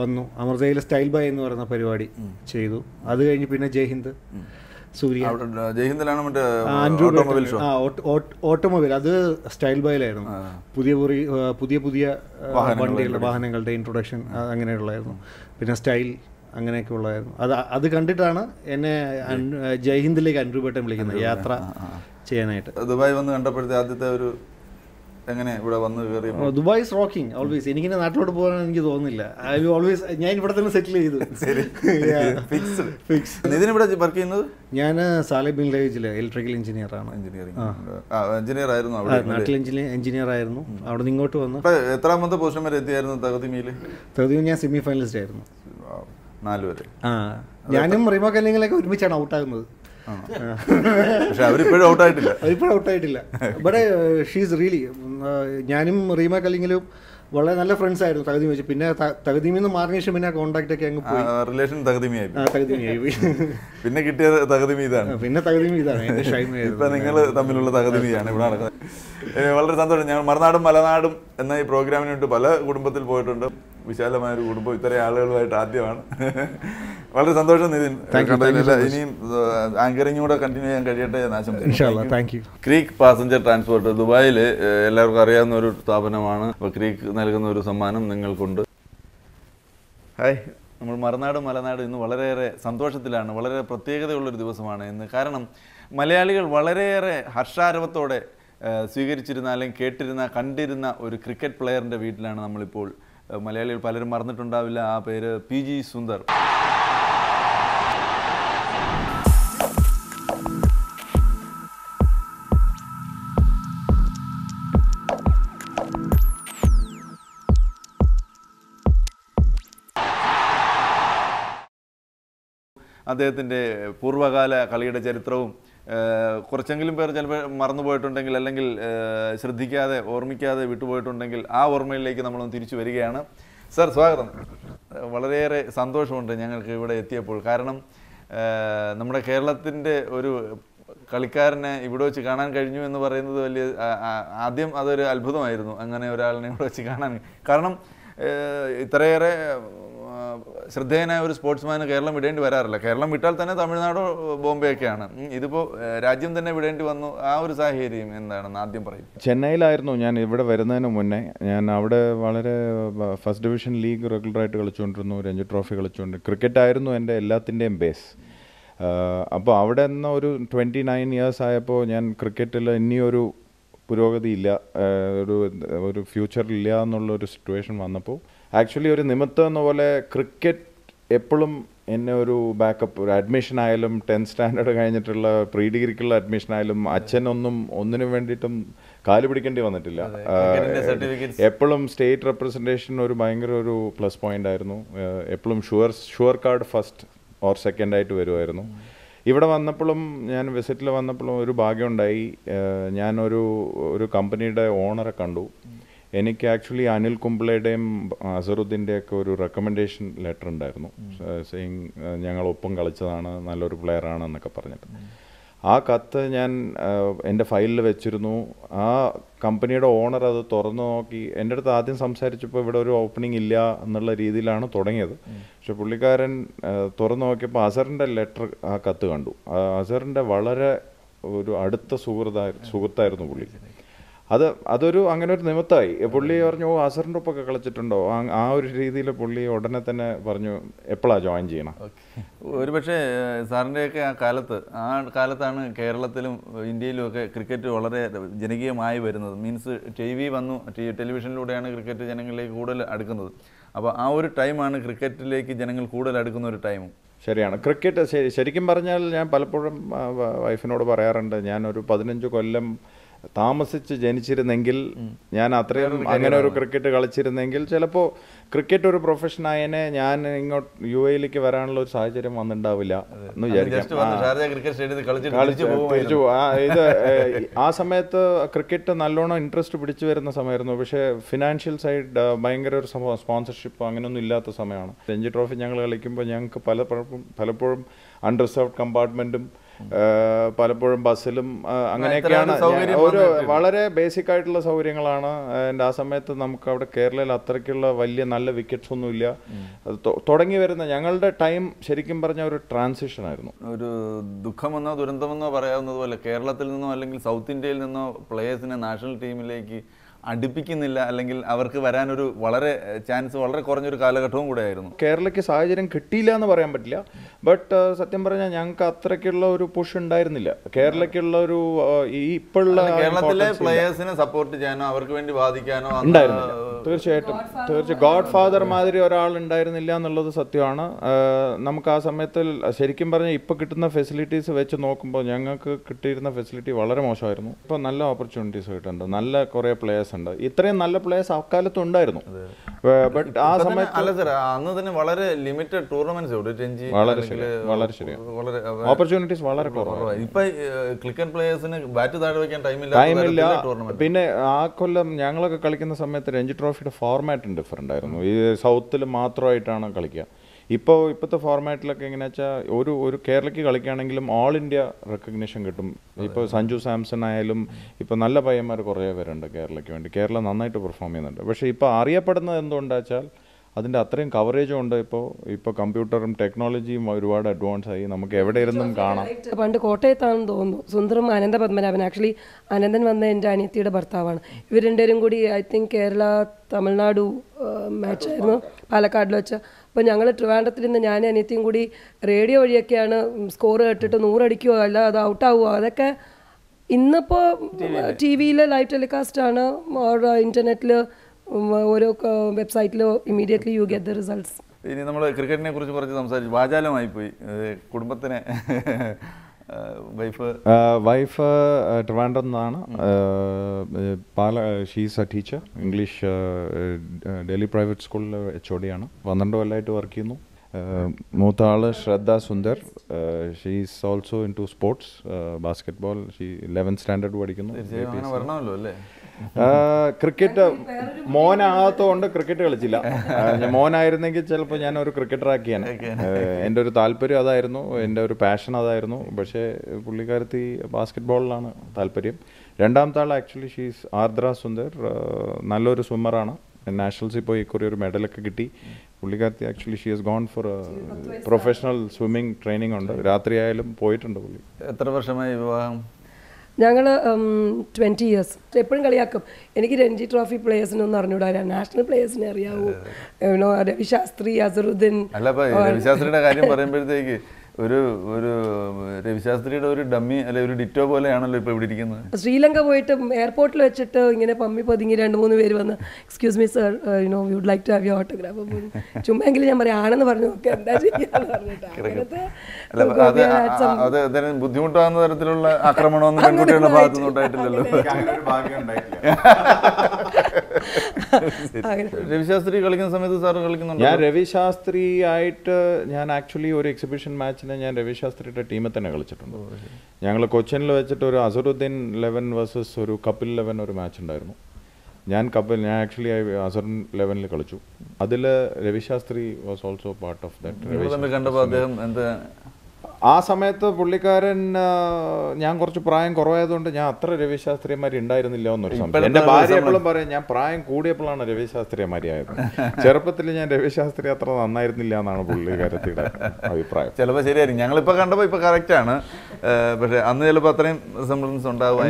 വന്നു. അമൃതയിൽ സ്റ്റൈൽ ബൈ എന്ന് പറയുന്ന പരിപാടി ചെയ്തു. അത് കഴിഞ്ഞ് പിന്നെ ജയ്ഹിന്ദ്, സൂര്യ. ജയ്ഹിന്ദിലാണ് മറ്റേ ഓട്ടോമൊബൈൽ. അത് സ്റ്റൈൽ ബൈയിലായിരുന്നു. പുതിയ വാഹനങ്ങളുടെ ഇൻട്രൊഡക്ഷൻ അങ്ങനെയുള്ളായിരുന്നു. പിന്നെ സ്റ്റൈൽ അങ്ങനെയൊക്കെ ഉള്ളതായിരുന്നു. അത് കണ്ടിട്ടാണ് എന്നെ ജയ്ഹിന്ദിലേക്ക് അൻഡ്രൂബേട്ടൻ വിളിക്കുന്നത് യാത്ര ചെയ്യാനായിട്ട്. ദുബായ് വന്ന് കണ്ടപ്പോഴത്തെ ആദ്യത്തെ ഒരു എങ്ങനെ ഇവിടെ വന്ന് കയറി? Dubai is rocking always. എനിക്കിങ്ങനെ നാട്ടിലോട്ട് പോകാൻ എനിക്ക് തോന്നുന്നില്ല. ഐ ഓൾവേസ് ഞാൻ ഇവിടെ തന്നെ സെറ്റിൽ ചെയ്തു. വർക്ക് ചെയ്യുന്നത് ഞാൻ സാലിഹ് ബിൻ ലഹീജിലെ ഇലക്ട്രിക്കൽ എഞ്ചിനീയർ ആണ്. നാട്ടിൽ എഞ്ചിനീയർ ആയിരുന്നു. അവിടെ നിന്ന് ഇങ്ങോട്ട് വന്നു. എത്രാമത്തെ പൊസിഷൻ വരെ എത്തിയായിരുന്നു തകതിമിയിൽ? തകതിമി ഞാൻ സെമി ഫൈനലിസ്റ്റ് ആയിരുന്നു. 4 വരെ. ഞാനും റീമോ കല്ലിങ്ങിലൊക്കെ ഒരുമിച്ചാണ് ഔട്ടാകുന്നത്. പക്ഷെ അവരിപ്പോഴും ഔട്ടായിട്ടില്ല. ബട്ട് ഷീസ് റിയലി, ഞാനും റീമ കല്ലിങ്ങിലും വളരെ നല്ല ഫ്രണ്ട്സ് ആയിരുന്നു തകതിമി വെച്ച്. പിന്നെ തകതിമിൽ നിന്ന് മാറിയ ശേഷം പിന്നെ കോൺടാക്ട് ഒക്കെ അങ്ങ് പോയി. റിലേഷൻ തകതിമിയായി പോയി. പിന്നെ കിട്ടിയത് തകതിമി ഇതാണ്. എന്റെ ഷൈമ. ഇപ്പൊ നിങ്ങൾ തമ്മിലുള്ള തകതിമിയാണ് ഇവിടെ നടക്കുന്നത്. വളരെ സന്തോഷം. ഞങ്ങൾ മറുനാടും മലനാടും എന്ന ഈ പ്രോഗ്രാമിന് വേണ്ടി പല കുടുംബത്തിൽ പോയിട്ടുണ്ട്. വിശാലമായൊരു കുടുംബം ഇത്രയും ആളുകളുമായിട്ട് ആദ്യമാണ്. വളരെ സന്തോഷം നിതിൻ. ഇനിയും ആങ്കറിംഗ് കൂടെ കണ്ടിന്യൂ ചെയ്യാൻ കഴിയട്ടെ എന്ന് ആശംസിക്കുന്നു. ക്രീക്ക് പാസഞ്ചർ ട്രാൻസ്പോർട്ട് ദുബായിൽ എല്ലാവർക്കും അറിയാവുന്ന ഒരു സ്ഥാപനമാണ്. അപ്പോൾ ക്രീക്ക് നൽകുന്ന ഒരു സമ്മാനം നിങ്ങൾക്കുണ്ട്. ഹായ്, നമ്മൾ മറുനാടും മലനാടും ഇന്ന് വളരെയേറെ സന്തോഷത്തിലാണ്. വളരെ പ്രത്യേകതയുള്ളൊരു ദിവസമാണ് ഇന്ന്. കാരണം മലയാളികൾ വളരെയേറെ ഹർഷാരവത്തോടെ സ്വീകരിച്ചിരുന്ന അല്ലെങ്കിൽ കേട്ടിരുന്ന കണ്ടിരുന്ന ഒരു ക്രിക്കറ്റ് പ്ലെയറിൻ്റെ വീട്ടിലാണ് നമ്മളിപ്പോൾ. മലയാളികൾ പലരും മറന്നിട്ടുണ്ടാവില്ല ആ പേര്, PG സുന്ദർ. അദ്ദേഹത്തിൻ്റെ പൂർവ്വകാല കളിയുടെ ചരിത്രവും കുറച്ചെങ്കിലും പേർ ചിലപ്പോൾ മറന്നുപോയിട്ടുണ്ടെങ്കിൽ അല്ലെങ്കിൽ ശ്രദ്ധിക്കാതെ ഓർമ്മിക്കാതെ വിട്ടുപോയിട്ടുണ്ടെങ്കിൽ ആ ഓർമ്മയിലേക്ക് നമ്മളൊന്ന് തിരിച്ചു വരികയാണ്. സർ, സ്വാഗതം. വളരെയേറെ സന്തോഷമുണ്ട് ഞങ്ങൾക്ക് ഇവിടെ എത്തിയപ്പോൾ. കാരണം നമ്മുടെ കേരളത്തിൻ്റെ ഒരു കളിക്കാരനെ ഇവിടെ വെച്ച് കാണാൻ കഴിഞ്ഞു എന്ന് പറയുന്നത് വലിയ ആദ്യം അതൊരു അത്ഭുതമായിരുന്നു, അങ്ങനെ ഒരാളിനെ ഇവിടെ വെച്ച് കാണാൻ. കാരണം ഇത്രയേറെ ശ്രദ്ധേയനായ ഒരു സ്പോർട്സ്മാന് കേരളം വിടേണ്ടി വരാറില്ല. കേരളം വിട്ടാൽ തന്നെ തമിഴ്നാടോ ബോംബെ ഒക്കെയാണ്. ഇതിപ്പോൾ രാജ്യം തന്നെ വിടേണ്ടി വന്നു. ആ ഒരു സാഹചര്യം എന്താണെന്ന് ആദ്യം പറയും. ചെന്നൈയിലായിരുന്നു ഞാൻ ഇവിടെ വരുന്നതിന് മുന്നേ. ഞാൻ അവിടെ വളരെ ഫസ്റ്റ് ഡിവിഷൻ ലീഗ് റെഗുലറായിട്ട് കളിച്ചുകൊണ്ടിരുന്നു, രഞ്ജി ട്രോഫി കളിച്ചുകൊണ്ട്. ക്രിക്കറ്റായിരുന്നു എൻ്റെ എല്ലാത്തിൻ്റെയും ബേസ്. അപ്പോൾ അവിടെ നിന്ന് ഒരു 29 ഇയേഴ്സ് ആയപ്പോൾ ഞാൻ ക്രിക്കറ്റിൽ ഇനിയൊരു പുരോഗതിയില്ല, ഒരു ഫ്യൂച്ചറില്ല എന്നുള്ളൊരു സിറ്റുവേഷൻ വന്നപ്പോൾ ആക്ച്വലി ഒരു നിമിത്തം എന്ന പോലെ ക്രിക്കറ്റ് എപ്പോഴും എന്നെ ഒരു ബാക്കപ്പ്, ഒരു അഡ്മിഷൻ ആയാലും 10th സ്റ്റാൻഡേർഡ് കഴിഞ്ഞിട്ടുള്ള പ്രീ ഡിഗ്രിക്കുള്ള അഡ്മിഷൻ ആയാലും ഒന്നിനും വേണ്ടിയിട്ടും കാല് പിടിക്കേണ്ടി വന്നിട്ടില്ല. എപ്പോഴും സ്റ്റേറ്റ് റെപ്രസെൻറ്റേഷൻ ഒരു ഭയങ്കര ഒരു പ്ലസ് പോയിന്റ് ആയിരുന്നു. എപ്പോഴും sure card first or second ആയിട്ട് വരുമായിരുന്നു. ഇവിടെ വന്നപ്പോഴും ഞാൻ വിസിറ്റിൽ വന്നപ്പോഴും ഒരു ഭാഗ്യമുണ്ടായി. ഞാനൊരു കമ്പനിയുടെ ഓണറെ കണ്ടു. എനിക്ക് ആക്ച്വലി അനിൽ കുംബ്ലയുടെയും അസറുദ്ദീൻ്റെയൊക്കെ ഒരു റെക്കമെൻഡേഷൻ ലെറ്റർ ഉണ്ടായിരുന്നു, സെയിങ് ഞങ്ങളൊപ്പം കളിച്ചതാണ്, നല്ലൊരു പ്ലെയറാണ് എന്നൊക്കെ പറഞ്ഞിട്ട്. ആ കത്ത് ഞാൻ എൻ്റെ ഫയലിൽ വെച്ചിരുന്നു. ആ കമ്പനിയുടെ ഓണർ അത് തുറന്നു നോക്കി എൻ്റെ അടുത്ത് ആദ്യം സംസാരിച്ചപ്പോൾ ഇവിടെ ഒരു ഓപ്പണിംഗ് ഇല്ല എന്നുള്ള രീതിയിലാണ് തുടങ്ങിയത്. പക്ഷെ പുള്ളിക്കാരൻ തുറന്നു നോക്കിയപ്പോൾ അസറിൻ്റെ ലെറ്റർ, ആ കത്ത് കണ്ടു. അസറിൻ്റെ വളരെ ഒരു അടുത്ത സുഹൃത്തായിരുന്നു പുള്ളി. അതൊരു അങ്ങനെ ഒരു നിമിത്തമായി. പുള്ളി പറഞ്ഞു, അസറിൻ്റെ ഒപ്പൊക്കെ കളിച്ചിട്ടുണ്ടോ? ആ ഒരു രീതിയിൽ പുള്ളി ഉടനെ തന്നെ പറഞ്ഞു എപ്പോഴാണ് ജോയിൻ ചെയ്യണം. ഒരുപക്ഷെ സാറിൻ്റെയൊക്കെ ആ കാലത്താണ് കേരളത്തിലും ഇന്ത്യയിലും ഒക്കെ ക്രിക്കറ്റ് വളരെ ജനകീയമായി വരുന്നത്. മീൻസ് TV വന്നു, ടെലിവിഷനിലൂടെയാണ് ക്രിക്കറ്റ് ജനങ്ങളിലേക്ക് കൂടുതൽ അടുക്കുന്നത്. അപ്പോൾ ആ ഒരു ടൈമാണ് ക്രിക്കറ്റിലേക്ക് ജനങ്ങൾ കൂടുതൽ അടുക്കുന്ന ഒരു ടൈമും. ശരിയാണ്. ക്രിക്കറ്റ് ശരിക്കും പറഞ്ഞാൽ ഞാൻ പലപ്പോഴും വൈഫിനോട് പറയാറുണ്ട്, ഞാനൊരു 15 കൊല്ലം താമസിച്ച് ജനിച്ചിരുന്നെങ്കിൽ, ഞാൻ അത്രയും അങ്ങനെ ഒരു ക്രിക്കറ്റ് കളിച്ചിരുന്നെങ്കിൽ ചിലപ്പോൾ ക്രിക്കറ്റ് ഒരു പ്രൊഫഷനായതിനെ ഞാൻ ഇങ്ങോട്ട് UAE വരാനുള്ള ഒരു സാഹചര്യം വന്നിട്ടുണ്ടാവില്ല എന്ന് വിചാരിക്കാം. തിരിച്ചു ഇത് ആ സമയത്ത് ക്രിക്കറ്റ് നല്ലോണം ഇൻട്രസ്റ്റ് പിടിച്ചു വരുന്ന സമയമായിരുന്നു. പക്ഷേ ഫിനാൻഷ്യൽ സൈഡ് ഭയങ്കര ഒരു സ്പോൺസർഷിപ്പ് അങ്ങനെയൊന്നും ഇല്ലാത്ത സമയമാണ്. രഞ്ജി ട്രോഫി ഞങ്ങൾ കളിക്കുമ്പോൾ ഞങ്ങൾക്ക് പലപ്പോഴും അൺറിസർവ്ഡ് കമ്പാർട്ട്മെൻറ്റും പലപ്പോഴും ബസ്സിലും അങ്ങനെയൊക്കെയാണ്. ഒരു വളരെ ബേസിക് ആയിട്ടുള്ള സൗകര്യങ്ങളാണ്. ആ സമയത്ത് നമുക്ക് അവിടെ കേരളയിൽ അത്രയ്ക്കുള്ള വലിയ നല്ല വിക്കറ്റ്സ് ഒന്നുമില്ല. തുടങ്ങി വരുന്ന ഞങ്ങളുടെ ടൈം ശരിക്കും പറഞ്ഞ ഒരു ട്രാൻസിഷൻ ആയിരുന്നു. ഒരു ദുഃഖമെന്നോ ദുരന്തമെന്നോ പറയാവുന്നതുപോലെ കേരളത്തിൽ നിന്നോ അല്ലെങ്കിൽ സൗത്ത് ഇന്ത്യയിൽ നിന്നോ പ്ലേയേഴ്സിനെ നാഷണൽ ടീമിലേക്ക് അടുപ്പിക്കുന്നില്ല, അല്ലെങ്കിൽ അവർക്ക് വരാനൊരു ചാൻസ് വളരെ കുറഞ്ഞൊരു കാലഘട്ടവും കൂടെ ആയിരുന്നു. കേരളയ്ക്ക് സാഹചര്യം കിട്ടിയില്ല എന്ന് പറയാൻ പറ്റില്ല. ബട്ട് സത്യം പറഞ്ഞാൽ ഞങ്ങൾക്ക് അത്രയ്ക്കുള്ള ഒരു പുഷ് ഉണ്ടായിരുന്നില്ല. കേരളയ്ക്കുള്ള ഒരു ഇപ്പോഴുള്ള കേരളത്തിലെ പ്ലേയേഴ്സിനെ സപ്പോർട്ട് ചെയ്യാനോ അവർക്ക് വേണ്ടി വാദിക്കാനോ ഉണ്ടായിരുന്നില്ല. തീർച്ചയായിട്ടും ഗോഡ് ഫാദർ മാതിരി ഒരാൾ ഉണ്ടായിരുന്നില്ല എന്നുള്ളത് സത്യമാണ്. നമുക്ക് ആ സമയത്ത് ശരിക്കും പറഞ്ഞാൽ ഇപ്പോൾ കിട്ടുന്ന ഫെസിലിറ്റീസ് വെച്ച് നോക്കുമ്പോൾ ഞങ്ങൾക്ക് കിട്ടിയിരുന്ന ഫെസിലിറ്റി വളരെ മോശമായിരുന്നു. ഇപ്പോൾ നല്ല ഓപ്പർച്യൂണിറ്റീസ് കിട്ടുന്നുണ്ട്, നല്ല കുറേ പ്ലേയേഴ്സ് ഉണ്ട്. ഇത്രയും നല്ല പ്ലേയേഴ്സ് അക്കാലത്ത് ഉണ്ടായിരുന്നു. ബട്ട് ആ സമയത്ത് അല്ല സർ, അന്ന് തന്നെ വളരെ ലിമിറ്റഡ് ടൂർണമെന്റ്സ് ഓപ്പർച്യൂണിറ്റീസ് വളരെ കുറവാണ്. ഇപ്പൊ ക്രിക്കറ്റ് പ്ലേയേഴ്സിന് ബാറ്റ് താഴെ വെക്കാൻ ടൈമില്ല. പിന്നെ ആ കൊല്ലം ഞങ്ങളൊക്കെ കളിക്കുന്ന സമയത്ത് രഞ്ജി ട്രോഫിയുടെ ഫോർമാറ്റും ഡിഫറെൻ്റ് ആയിരുന്നു. ഈ സൗത്തിൽ മാത്രമായിട്ടാണ് കളിക്കുക. ഇപ്പോഴത്തെ ഫോർമാറ്റിലൊക്കെ എങ്ങനെയാ വെച്ചാൽ ഒരു കേരളയ്ക്ക് കളിക്കുകയാണെങ്കിലും ഓൾ ഇന്ത്യ റെക്കഗ്നിഷൻ കിട്ടും. ഇപ്പോൾ സഞ്ജു സാംസൺ ആയാലും ഇപ്പോൾ നല്ല പയ്യന്മാർ കുറേ പേരുണ്ട് കേരളയ്ക്ക് വേണ്ടി. കേരളം നന്നായിട്ട് പെർഫോം ചെയ്യുന്നുണ്ട്. പക്ഷേ ഇപ്പോൾ അറിയപ്പെടുന്നത് എന്തുകൊണ്ടാ വെച്ചാൽ അതിൻ്റെ അത്രയും കവറേജും ഉണ്ട്. ഇപ്പോൾ കമ്പ്യൂട്ടറും ടെക്നോളജിയും ഒരുപാട് അഡ്വാൻസ് ആയി, നമുക്ക് എവിടെ ഇരുന്നും കാണാം. പണ്ട് കോട്ടയത്താണെന്ന് തോന്നുന്നു സുന്ദറും അനന്ത പത്മനാഭൻ. ആക്ച്വലി അനന്തൻ വന്ന എൻ്റെ അനിയത്തിയുടെ ഭർത്താവാണ്. ഇവർ രണ്ടുപേരും കൂടി ഐ തിങ്ക് കേരള തമിഴ്നാടു മാച്ചായിരുന്നു പാലക്കാടിൽ വെച്ച്. അപ്പോൾ ഞങ്ങൾ ട്രിവാൻഡ്രത്തിൽ നിന്ന് ഞാനും അനിയത്തിയും കൂടി റേഡിയോ വഴിയൊക്കെയാണ് സ്കോർ കേട്ടിട്ട് 100 അടിക്കുകയോ അല്ല അത് ഔട്ടാവുകയോ അതൊക്കെ. ഇന്നിപ്പോൾ TV-യിൽ ലൈവ് ടെലികാസ്റ്റാണ്, ഇൻ്റർനെറ്റിൽ ഓരോ വെബ്സൈറ്റിലോ immediately you get the results. ഇനി നമ്മൾ ക്രിക്കറ്റിനെ കുറിച്ച് കുറച്ച് സംസാരിച്ചു. വാചാലമായി പോയി. കുടുംബത്തിനെ വൈഫ് ട്രിവാൻഡ്രം നിന്നാണ്. She's A teacher, English Delhi private സ്കൂളിൽ HOD ആണ്. 12 കൊല്ലമായിട്ട് വർക്ക് ചെയ്യുന്നു. മൂത്ത ആള് Shraddha Sundar. She is also into sports, basketball. She 11th standard പഠിക്കുന്നു. ക്രിക്കറ്റ് മോനാകത്തോണ്ട് ക്രിക്കറ്റ് കളിച്ചില്ല. മോനായിരുന്നെങ്കിൽ ചിലപ്പോൾ ഞാൻ ഒരു ക്രിക്കറ്ററാക്കിയാണ്. എൻ്റെ ഒരു താല്പര്യം അതായിരുന്നു, എൻ്റെ ഒരു പാഷൻ അതായിരുന്നു. പക്ഷേ പുള്ളിക്കാരത്തി ബാസ്കറ്റ്ബോളിലാണ് താല്പര്യം. രണ്ടാമത്തെ ആൾ ആക്ച്വലി ഷീസ് ആർദ്ര സുന്ദർ. നല്ലൊരു സ്വിമ്മറാണ്. നാഷണൽസിൽ പോയി ഇക്കുറി ഒരു മെഡലൊക്കെ കിട്ടി. പുള്ളിക്കാരത്തി actually she has gone for professional swimming training ഉണ്ട്. രാത്രിയായാലും പോയിട്ടുണ്ട് പുള്ളി. എത്ര വർഷമായി വിവാഹം? ഞങ്ങൾ 20 years. എപ്പോഴും കളിയാക്കും എനിക്ക് രഞ്ജി ട്രോഫി പ്ലേയേഴ്സിനൊന്നും അറിഞ്ഞൂടാ, നാഷണൽ പ്ലേയേഴ്സിനെ അറിയാവൂ. രവി ശാസ്ത്രി, അസറുദ്ദീൻ. അല്ല, രവി ശാസ്ത്രിയുടെ കാര്യം പറയുമ്പോഴത്തേക്ക് ഒരു രവിശാസ്ത്രിയുടെ ഒരു ഡമ്മി അല്ലെ ഒരു ഡിറ്റോ പോലെയാണല്ലോ ഇപ്പോൾ ഇവിടെ ഇരിക്കുന്നത്. ശ്രീലങ്ക പോയിട്ട് എയർപോർട്ടിൽ വെച്ചിട്ട് ഇങ്ങനെ പമ്മി പതുങ്ങി 2-3 പേര് വന്ന് excuse me sir you would like to have your autograph. ചുമ്മെങ്കിലും ഞാൻ പറയാം ആണെന്ന് പറഞ്ഞു നോക്കി എന്താ ചെയ്യാന്ന് പറഞ്ഞിട്ട്. അത് ബുദ്ധിമുട്ടാകുന്ന തരത്തിലുള്ള ആക്രമണമൊന്നും പെൺകുട്ടികളുടെ ഭാഗത്തുനിന്ന് ഉണ്ടായിട്ടില്ലല്ലോ. രവിശാസ്ത്രി കളിക്കുന്ന സമയത്ത് സാർ കളിക്കുന്നുണ്ട്? ഞാൻ രവിശാസ്ത്രി ആയിട്ട് ഞാൻ ആക്ച്വലി ഒരു എക്സിബിഷൻ മാച്ചിന് ഞാൻ രവിശാസ്ത്രിയുടെ ടീമിൽ തന്നെ കളിച്ചിട്ടുണ്ട്. ഞങ്ങൾ കൊച്ചിനിൽ വെച്ചിട്ട് ഒരു അസറുദ്ദീൻ 11 വേഴ്സസ് ഒരു കപിൽ 11 ഒരു മാച്ച് ഉണ്ടായിരുന്നു. ഞാൻ ആക്ച്വലി അസറുദ്ദീൻ 11 കളിച്ചു. അതിൽ Ravi Shastri was also part of that. കണ്ടപ്പോൾ അദ്ദേഹം എന്താ ആ സമയത്ത് പുള്ളിക്കാരൻ ഞാൻ കുറച്ച് പ്രായം കുറവായതുകൊണ്ട് ഞാൻ അത്ര രവിശാസ്ത്രിയമാരി ഉണ്ടായിരുന്നില്ല എന്നൊരു സംശയം. എൻ്റെ ഭാര്യ എപ്പോഴും പറയും ഞാൻ പ്രായം കൂടിയപ്പോഴാണ് രവിശാസ്ത്രിയമാരിയായത്. ചെറുപ്പത്തിൽ ഞാൻ രവിശാസ്ത്രി അത്ര നന്നായിരുന്നില്ല എന്നാണ് പുള്ളിക്കാരത്തിയുടെ അഭിപ്രായം. ചിലപ്പോൾ ശരിയായിരിക്കും. ഞങ്ങളിപ്പോൾ കണ്ടപ്പോൾ ഇപ്പോൾ കറക്റ്റാണ്. പക്ഷേ അന്ന് ചിലപ്പോൾ അത്രയും റിസംബ്ലൻസ് ഉണ്ടാവും.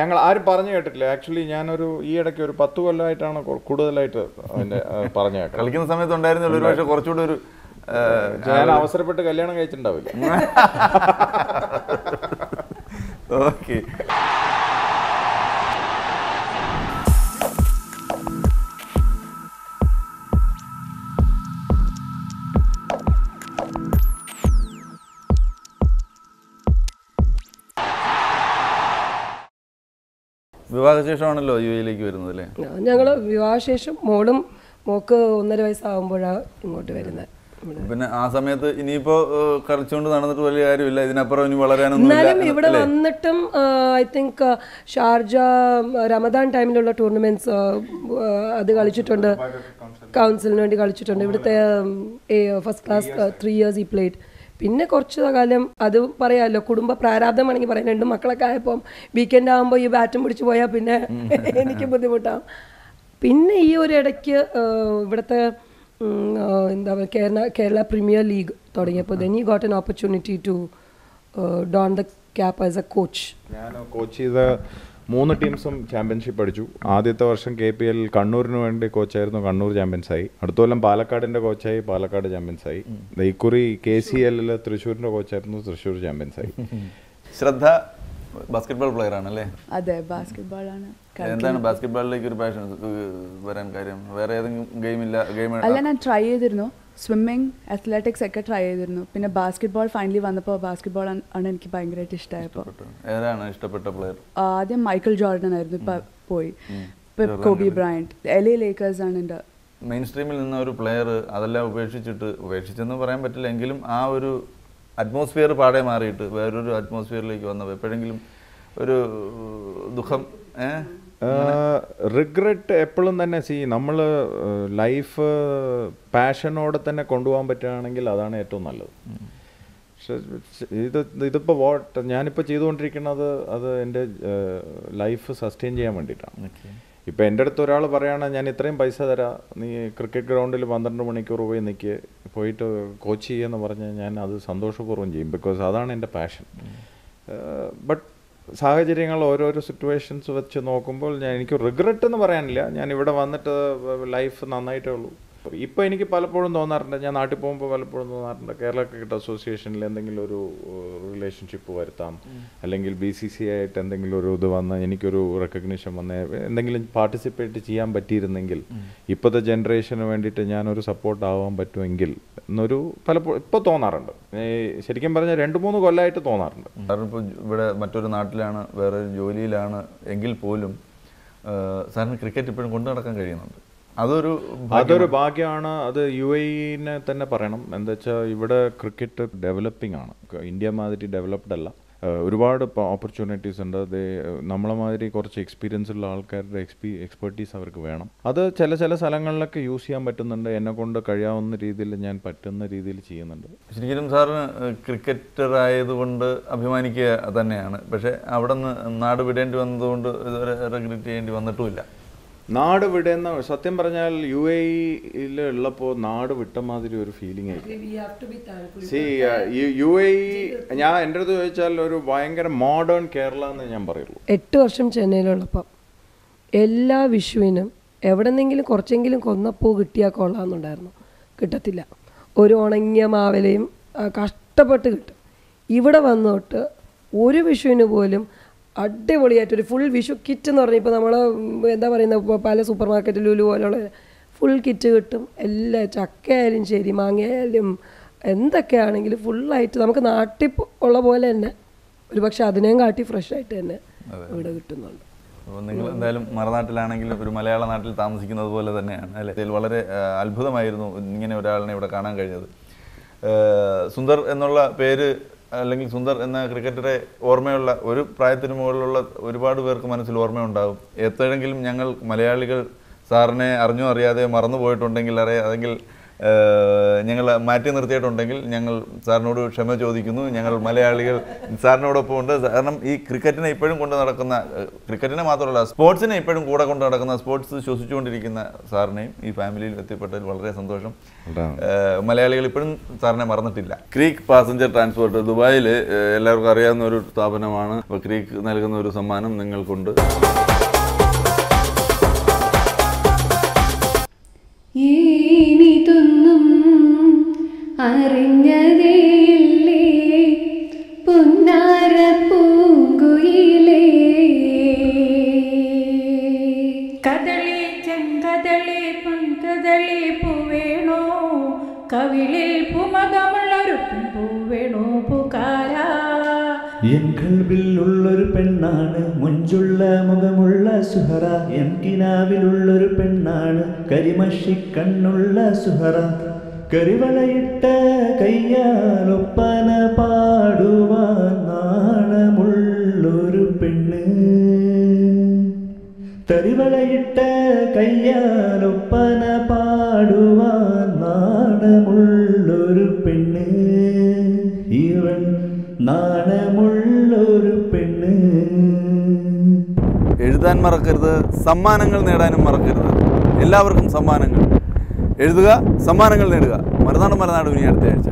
ഞങ്ങൾ ആരും പറഞ്ഞു കേട്ടിട്ടില്ല. ആക്ച്വലി ഞാനൊരു ഈ ഇടയ്ക്ക് ഒരു 10 കൊല്ലമായിട്ടാണ് കൂടുതലായിട്ട് അതിൻ്റെ പറഞ്ഞു കേട്ടത്. കളിക്കുന്ന സമയത്ത് ഉണ്ടായിരുന്നില്ല. ഒരു പക്ഷേ കുറച്ചുകൂടി ഒരു ഞാൻ അവസരപ്പെട്ട് കല്യാണം കഴിച്ചിട്ടുണ്ടാവില്ല. ഓക്കെ. വിവാഹശേഷമാണല്ലോ യു എയിലേക്ക് വരുന്നത് അല്ലേ? ഞങ്ങൾ വിവാഹശേഷം മോക്ക് 1.5 വയസ്സാകുമ്പോഴാണ് ഇങ്ങോട്ട് വരുന്നത്. പിന്നെ ആ സമയത്ത് ഇനിയിപ്പോ കളിച്ചുകൊണ്ട് നടന്നിട്ട് വലിയ കാര്യമില്ല, ഇതിനപ്പുറം ഇനി വളരാനൊന്നും. എന്നാലും ഇവിടെ വന്നിട്ടും ഐ തിങ്ക് ഷാർജ റമദാൻ ടൈമിലുള്ള ടൂർണമെന്റ്സ് അത് കളിച്ചിട്ടുണ്ട്, കൗൺസിലിന് വേണ്ടി കളിച്ചിട്ടുണ്ട്. ഇവിടുത്തെ first class 3 years I played. പിന്നെ കുറച്ച് കാലം അത് പറയാമല്ലോ, കുടുംബ പ്രാരാബ്ദമാണെങ്കിൽ പറയാം. 2 മക്കളൊക്കെ ആയപ്പം വീക്കെൻഡ് ആകുമ്പോൾ ഈ ബാറ്റും പിടിച്ച് പോയാൽ പിന്നെ എനിക്ക് ബുദ്ധിമുട്ടാകും. പിന്നെ ഈ ഒരു ഇടയ്ക്ക് ഇവിടുത്തെ എന്താ പറയുക കേരള പ്രീമിയർ ലീഗ് തുടങ്ങിയപ്പോൾ then he got an opportunity to don the cap as a coach. ഞാൻ കോച്ച് ചെയ്ത 3 ടീംസും ചാമ്പ്യൻഷിപ്പ് അടിച്ചു. ആദ്യത്തെ വർഷം KPL കണ്ണൂരിന് വേണ്ടി കോച്ചായിരുന്നു, കണ്ണൂർ ചാമ്പ്യൻസായി. അടുത്ത കൊല്ലം പാലക്കാടിൻ്റെ കോച്ചായി, പാലക്കാട് ചാമ്പ്യൻസായി. ഇക്കുറി KCL തൃശ്ശൂരിൻ്റെ കോച്ചായിരുന്നു, തൃശ്ശൂർ ചാമ്പ്യൻസായി. ശ്രദ്ധ ബാസ്കറ്റ്ബോൾ പ്ലെയർ ആണല്ലേ? അതെ, ബാസ്കറ്റ്ബോൾ ആണ്. എന്താണ് ബാസ്കറ്റ്ബോളിലേക്ക് ഒരു പാഷൻ വരാൻ കാര്യം? വേറെ ഏതെങ്കിലും ഗെയിം അല്ല, ഞാൻ ട്രൈ ചെയ്തിരുന്നു. സ്വിമ്മിങ്, അത്ലറ്റിക്സ് ഒക്കെ ട്രൈ ചെയ്തിരുന്നു. പിന്നെ ബാസ്കറ്റ്ബോൾ ഫൈനലി വന്നപ്പോൾ ബാസ്കറ്റ്ബോൾ ആണ് എനിക്ക് ഭയങ്കരമായിട്ട് ഇഷ്ടമായപ്പോൾ. ഏതാണ് ഇഷ്ടപ്പെട്ട പ്ലെയർ? ആദ്യം മൈക്കിൾ ജോർഡൻ ആയിരുന്നു, ഇപ്പം പോയി. കോബി ബ്രയന്റ്. LA Lakers ആണ് എൻ്റെ മെയിൻ സ്ട്രീമിൽ നിന്ന ഒരു പ്ലെയർ. അതെല്ലാം ഉപേക്ഷിച്ചെന്ന് പറയാൻ പറ്റില്ല, എങ്കിലും ആ ഒരു അറ്റ്മോസ്ഫിയർ പാടെ മാറിയിട്ട് വേറൊരു അറ്റ്മോസ്ഫിയറിലേക്ക് വന്നപ്പോൾ എപ്പോഴെങ്കിലും ഒരു ദുഃഖം? റിഗ്രറ്റ് എപ്പോഴും തന്നെ നമ്മൾ ലൈഫ് പാഷനോടെ തന്നെ കൊണ്ടുപോകാൻ പറ്റുകയാണെങ്കിൽ അതാണ് ഏറ്റവും നല്ലത്. പക്ഷെ ഇതിപ്പോൾ ഞാനിപ്പോൾ ചെയ്തുകൊണ്ടിരിക്കുന്നത് അത് എൻ്റെ ലൈഫ് സസ്റ്റെയിൻ ചെയ്യാൻ വേണ്ടിയിട്ടാണ്. ഇപ്പോൾ എൻ്റെ അടുത്ത് ഒരാൾ പറയുകയാണെങ്കിൽ ഞാൻ ഇത്രയും പൈസ തരാം, നീ ക്രിക്കറ്റ് ഗ്രൗണ്ടിൽ 12 മണിക്കൂർ പോയി പോയിട്ട് കോച്ച് ചെയ്യുമെന്ന് പറഞ്ഞാൽ ഞാൻ അത് സന്തോഷപൂർവ്വം ചെയ്യും. ബിക്കോസ് അതാണ് എൻ്റെ പാഷൻ. ബട്ട് സാഹചര്യങ്ങൾ ഓരോരോ സിറ്റുവേഷൻസ് വെച്ച് നോക്കുമ്പോൾ എനിക്ക് റിഗ്രറ്റ് എന്ന് പറയാനില്ല. ഞാൻ ഇവിടെ വന്നിട്ട് ലൈഫ് നന്നായിട്ടേ ഉള്ളൂ. ഇപ്പോൾ എനിക്ക് പലപ്പോഴും തോന്നാറുണ്ട്, ഞാൻ നാട്ടിൽ പോകുമ്പോൾ പലപ്പോഴും തോന്നാറുണ്ട്, കേരള ക്രിക്കറ്റ് അസോസിയേഷനിൽ എന്തെങ്കിലും ഒരു റിലേഷൻഷിപ്പ് വരുത്താം, അല്ലെങ്കിൽ BCCI ആയിട്ട് എന്തെങ്കിലും ഒരു ഇത് വന്ന് എനിക്കൊരു റെക്കഗ്നിഷൻ വന്ന് എന്തെങ്കിലും പാർട്ടിസിപ്പേറ്റ് ചെയ്യാൻ പറ്റിയിരുന്നെങ്കിൽ ഇപ്പോഴത്തെ ജനറേഷന് വേണ്ടിയിട്ട് ഞാനൊരു സപ്പോർട്ട് ആവാൻ പറ്റുമെങ്കിൽ എന്നൊരു പലപ്പോഴും ഇപ്പോൾ തോന്നാറുണ്ട്. ശരിക്കും പറഞ്ഞാൽ 2-3 കൊല്ലമായിട്ട് തോന്നാറുണ്ട്. കാരണം ഇപ്പോൾ ഇവിടെ മറ്റൊരു നാട്ടിലാണ്, വേറെ ജോലിയിലാണ് എങ്കിൽ പോലും സാറിന് ക്രിക്കറ്റ് ഇപ്പോഴും കൊണ്ടു നടക്കാൻ കഴിയുന്നുണ്ട്. അതൊരു ഭാഗ്യമാണ്. അത് UAE-നെ തന്നെ പറയണം. എന്താ വെച്ചാൽ ഇവിടെ ക്രിക്കറ്റ് ഡെവലപ്പിംഗ് ആണ്. ഇന്ത്യ മാതിരി ഡെവലപ്ഡ് അല്ല. ഒരുപാട് ഓപ്പർച്യൂണിറ്റീസ് ഉണ്ട്. അത് നമ്മളെ മാതിരി കുറച്ച് എക്സ്പീരിയൻസ് ഉള്ള ആൾക്കാരുടെ എക്സ്പെർട്ടീസ് അവർക്ക് വേണം. അത് ചില സ്ഥലങ്ങളിലൊക്കെ യൂസ് ചെയ്യാൻ പറ്റുന്നുണ്ട്. എന്നെ കൊണ്ട് കഴിയാവുന്ന രീതിയിൽ ഞാൻ പറ്റുന്ന രീതിയിൽ ചെയ്യുന്നുണ്ട്. ശരിക്കും സാറിന് ക്രിക്കറ്റർ ആയതുകൊണ്ട് അഭിമാനിക്കുക തന്നെയാണ്. പക്ഷേ അവിടെ നിന്ന് നാട് വിടേണ്ടി വന്നതുകൊണ്ട് ഇതുവരെ റിഗ്രറ്റ് ചെയ്യേണ്ടി വന്നിട്ടുമില്ല. നാട് വിടുന്ന സത്യം പറഞ്ഞാൽ UAE-ൽ ഉള്ളപ്പോൾ നാട് വിട്ട മാതിരി ഒരു ഫീലിംഗ് ആയിരിക്കും. UAE ഞാൻ എൻ്റെ അടുത്ത് ചോദിച്ചാൽ ഒരു ഭയങ്കര മോഡേൺ കേരള എന്ന് ഞാൻ പറയുള്ളൂ. 8 വർഷം ചെന്നൈയിലുള്ളപ്പം എല്ലാ വിഷുവിനും എവിടെന്നെങ്കിലും കുറച്ചെങ്കിലും കൊന്നപ്പൂ കിട്ടിയാൽ കൊള്ളാമെന്നുണ്ടായിരുന്നു. കിട്ടത്തില്ല. ഒരു ഉണങ്ങിയ മാവിലയും കഷ്ടപ്പെട്ട് കിട്ടും. ഇവിടെ വന്നോട്ട് ഒരു വിഷുവിന് പോലും അടിപൊളിയായിട്ടൊരു ഫുൾ വിഷു കിറ്റ് എന്ന് പറഞ്ഞാൽ ഇപ്പോൾ നമ്മൾ എന്താ പറയുന്നത്, പല സൂപ്പർ മാർക്കറ്റിൽ ലുലു പോലുള്ള ഫുൾ കിറ്റ് കിട്ടും. എല്ലാ ചക്കയായാലും ശരി, മാങ്ങയായാലും എന്തൊക്കെയാണെങ്കിലും ഫുള്ളായിട്ട് നമുക്ക് നാട്ടിൽ ഉള്ള പോലെ തന്നെ ഒരു പക്ഷെ അതിനേയും കാട്ടി ഫ്രഷ് ആയിട്ട് തന്നെ ഇവിടെ കിട്ടുന്നുണ്ട്. അപ്പോൾ നിങ്ങൾ എന്തായാലും മറുനാട്ടിലാണെങ്കിലും ഒരു മലയാള നാട്ടിൽ താമസിക്കുന്നത് പോലെ തന്നെയാണ് അല്ലേ? ഇതിൽ വളരെ അത്ഭുതമായിരുന്നു ഇങ്ങനെ ഒരാളിനെ ഇവിടെ കാണാൻ കഴിഞ്ഞത്. സുന്ദർ എന്നുള്ള പേര് അല്ലെങ്കിൽ സുന്ദർ എന്ന ക്രിക്കറ്ററെ ഓർമ്മയുള്ള ഒരു പ്രായത്തിന് മുകളിലുള്ള ഒരുപാട് പേർക്ക് മനസ്സിൽ ഓർമ്മയുണ്ടാകും. എപ്പോഴെങ്കിലും ഞങ്ങൾ മലയാളികൾ സാറിനെ അറിഞ്ഞോ അറിയാതെ മറന്നു പോയിട്ടുണ്ടെങ്കിൽ അല്ലെങ്കിൽ ഞങ്ങൾ മാറ്റി നിർത്തിയിട്ടുണ്ടെങ്കിൽ ഞങ്ങൾ സാറിനോട് ക്ഷമ ചോദിക്കുന്നു. ഞങ്ങൾ മലയാളികൾ സാറിനോടൊപ്പം ഉണ്ട്. കാരണം ഈ ക്രിക്കറ്റിനെ ഇപ്പോഴും കൊണ്ട് നടക്കുന്ന, ക്രിക്കറ്റിനെ മാത്രമല്ല സ്പോർട്സിനെ ഇപ്പോഴും കൂടെ കൊണ്ട് നടക്കുന്ന, സ്പോർട്സ് ശ്വസിച്ചുകൊണ്ടിരിക്കുന്ന സാറിനെയും ഈ ഫാമിലിയിൽ എത്തിപ്പെട്ടതിൽ വളരെ സന്തോഷം. മലയാളികൾ ഇപ്പോഴും സാറിനെ മറന്നിട്ടില്ല. ക്രീക്ക് പാസഞ്ചർ ട്രാൻസ്പോർട്ട് ദുബായിൽ എല്ലാവർക്കും അറിയാവുന്ന ഒരു സ്ഥാപനമാണ്. അപ്പോൾ ക്രീക്ക് നൽകുന്ന ഒരു സമ്മാനം നിങ്ങൾക്കുണ്ട്. ഏനിതൊന്നും അറിഞ്ഞതേയില്ലേ പുന്നാര പൂങ്കുയിലേ, കദളി ചെങ്കദളി പൊൻകദളി പൂവേണോ, കവിളിൽ പൂമകമുള്ളൊരു പൂവേണോ പുകാരാ. കൽബിലുള്ളൊരു പെണ്ണാണ് മുഞ്ചുള്ള മുഖമുള്ള സുഹറ എൻ കിനാവിലുള്ളൊരു പെണ്ണാണ് കരിമഷി കണ്ണുള്ള സുഹറ കരിവളയിട്ട കയ്യാലൊപ്പന പാടുവാൻ നാണമുള്ളൊരു പെണ്ണ് തരിവളയിട്ട കയ്യാലൊപ്പന പാടുവാൻ നാണമുള്ളൊരു പെണ്ണ് ഇവൻ നാണമുള്ളൊരു പെണ്ണ്. എഴുതാൻ മറക്കരുത്, സമ്മാനങ്ങൾ നേടാനും മറക്കരുത്. എല്ലാവർക്കും സമ്മാനങ്ങൾ. എഴുതുക, സമ്മാനങ്ങൾ നേടുക. മറുനാട് മലനാട് ഇനി അടുത്ത ആഴ്ച.